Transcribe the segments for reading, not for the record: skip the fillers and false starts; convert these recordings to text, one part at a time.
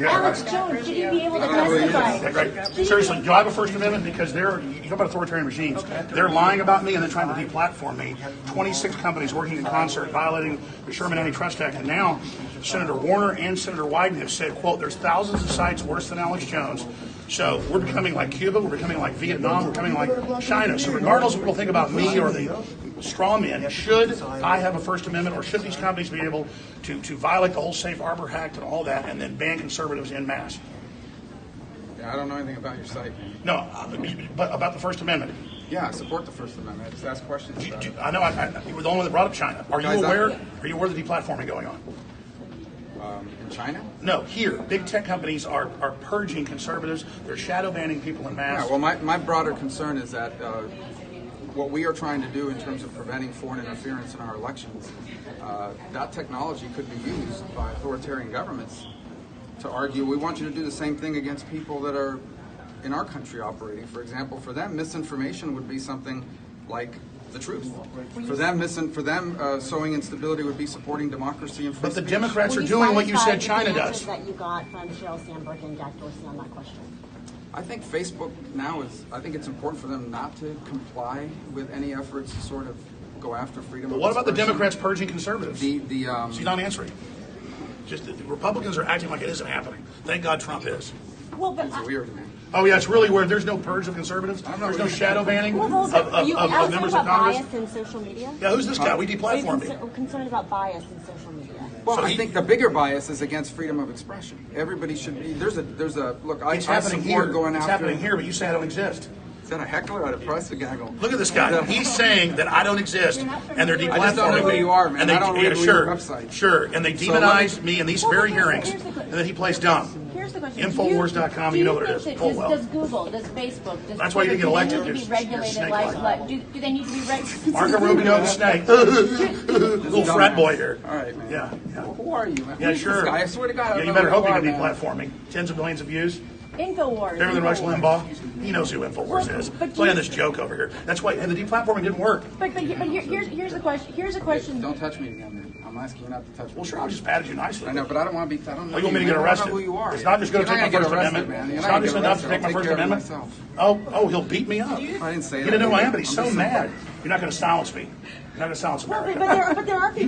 Alex Jones, should you be able to testify? Right. Seriously, do I have a First Amendment? Because you talk about authoritarian regimes. They're lying about me and then trying to deplatform me. 26 companies working in concert, violating the Sherman Antitrust Act. And now Senator Warner and Senator Wyden have said, quote, there's thousands of sites worse than Alex Jones. So we're becoming like Cuba, we're becoming like Vietnam, we're becoming like China. So regardless of what people think about me or the straw man, should I have a First Amendment, or should these companies be able to violate the whole Safe Harbor Act and all that and then ban conservatives en masse? Yeah, I don't know anything about your site. No, but about the First Amendment. Yeah, I support the First Amendment. I just ask questions about it. I know you were the only one that brought up China. Are you aware of the deplatforming going on? In China? No, here. Big tech companies are purging conservatives. They're shadow banning people en masse. Yeah, well, my broader concern is that what we are trying to do in terms of preventing foreign interference in our elections, that technology could be used by authoritarian governments to argue, we want you to do the same thing against people that are in our country operating. For example, for them, misinformation would be something like the truth. For them, sowing instability would be supporting democracy and free But the speech. Democrats are doing what you said China does. That you got from Sheryl Sandberg and Jack Dorsey on that question. I think Facebook now I think it's important for them not to comply with any efforts to sort of go after freedom of But what about the expression. Democrats purging conservatives? She's not answering. Just the Republicans are acting like it isn't happening. Thank God Trump is. Well, but It's weird, man. Oh yeah, it's really weird. There's no purge of conservatives. There's no shadow banning of members of Congress. Bias in social media? Yeah, who's this guy? We Are you deplatformed him. concerned about bias in social media? Well, So I think the bigger bias is against freedom of expression. Everybody should be. There's a look. I It's happening here. support going It's after. happening here, but you say I don't exist. Is that a heckler or a press a gaggle? Look at this guy. He's saying that I don't exist, and they're deplatforming I just don't know who you are, man. And they, I don't read sure, your website. Sure, and they So let demonize me in these very hearings, and then he plays dumb. Here's the question. Infowars.com, you know what it is. Full well. Does Google, does Facebook, does That's why you didn't get elected. do they need to be You're regulated snake-like. like do they need to be regulated? Marco Rubio the snake. Little frat boy here. All right, man. Yeah. Who are you, man? Yeah, Who's sure. This guy? I swear to God, I Yeah, don't you know better who hope you are, can man. deplatform me. Tens of millions of views. Infowars. Better than Rush Limbaugh. He knows who Infowars is. Playing this joke over here. That's why, and the deplatforming didn't work. But here's the question. Here's a question. Don't touch me again, man. I'm asking you not to touch me. Well, sure, I'll just patted you nicely. I know, but I don't want to be. I don't know. Oh, you want me to man. get I arrested? don't know who you are. It's not just going to You're take my not First gonna get arrested, Amendment. man. You're It's not not gonna just get enough to arrested. take my I'll First take care of Amendment. myself. Oh, he'll beat me up. I didn't say that. He didn't know who I am, but he's so mad. You're not going to silence me. You're not going to silence America. But there are people.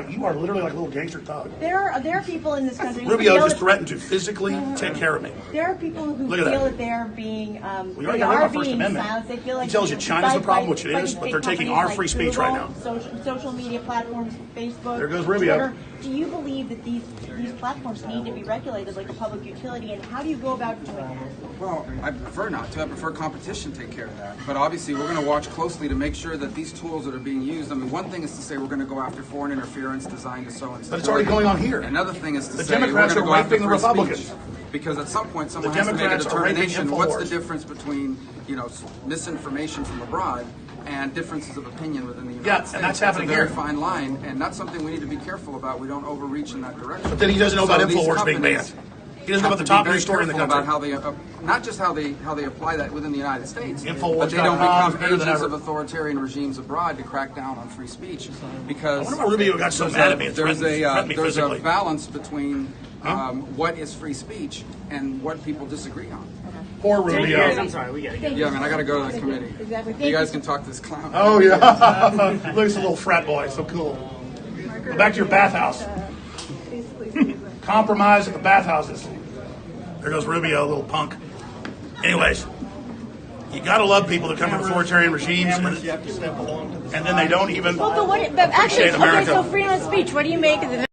You are literally like a little gangster thug. There are people in this country. Rubio feel just that- threatened to physically take care of me. There are people who Look at feel that. that they're being We already got rid of our First Amendment. silenced. They feel like He tells you China's the problem, which it is, but they're taking our free speech right now. Social media platforms, Facebook, There goes Rubio. Twitter. Do you believe that these platforms need to be regulated like a public utility, and how do you go about doing that? Well, I prefer not to. I prefer competition take care of that. But obviously, we're going to watch closely to make sure that these tools that are being used. I mean, one thing is to say we're going to go after foreign interference designed to sow instability. But it's already going on here. Another thing is to The say Democrats we're are going to raping go the after free Republicans. speech. Because at some point, someone has to make a Democrats are raping determination. What's the Infowars. difference between misinformation from abroad and differences of opinion within the United Yeah, States? and that's happening a very here. fine line, and that's something we need to be careful about. We don't overreach in that direction. But then he doesn't know about So these Infowars being companies banned. He doesn't know about the top news story in the careful country. about how they, not just how they apply that within the United States, Infowars.com but they don't is become better than agents ever. of authoritarian regimes abroad to crack down on free speech. Because I wonder why Rubio got so mad at me and there's threatened me there's a physically. balance between what is free speach and what people disagree on. Poor Rubio. I'm sorry, we gotta go. Yeah, man, I got to go to the committee. Exactly. You guys can talk to this clown. Oh, yeah. Look, he's a little frat boy. So cool. Go back to your bathhouse. Compromise at the bathhouses. There goes Rubio, a little punk. Anyways, you got to love people that come from authoritarian regimes, and then they don't even But actually, appreciate America. okay. So freedom of speech. What do you make of the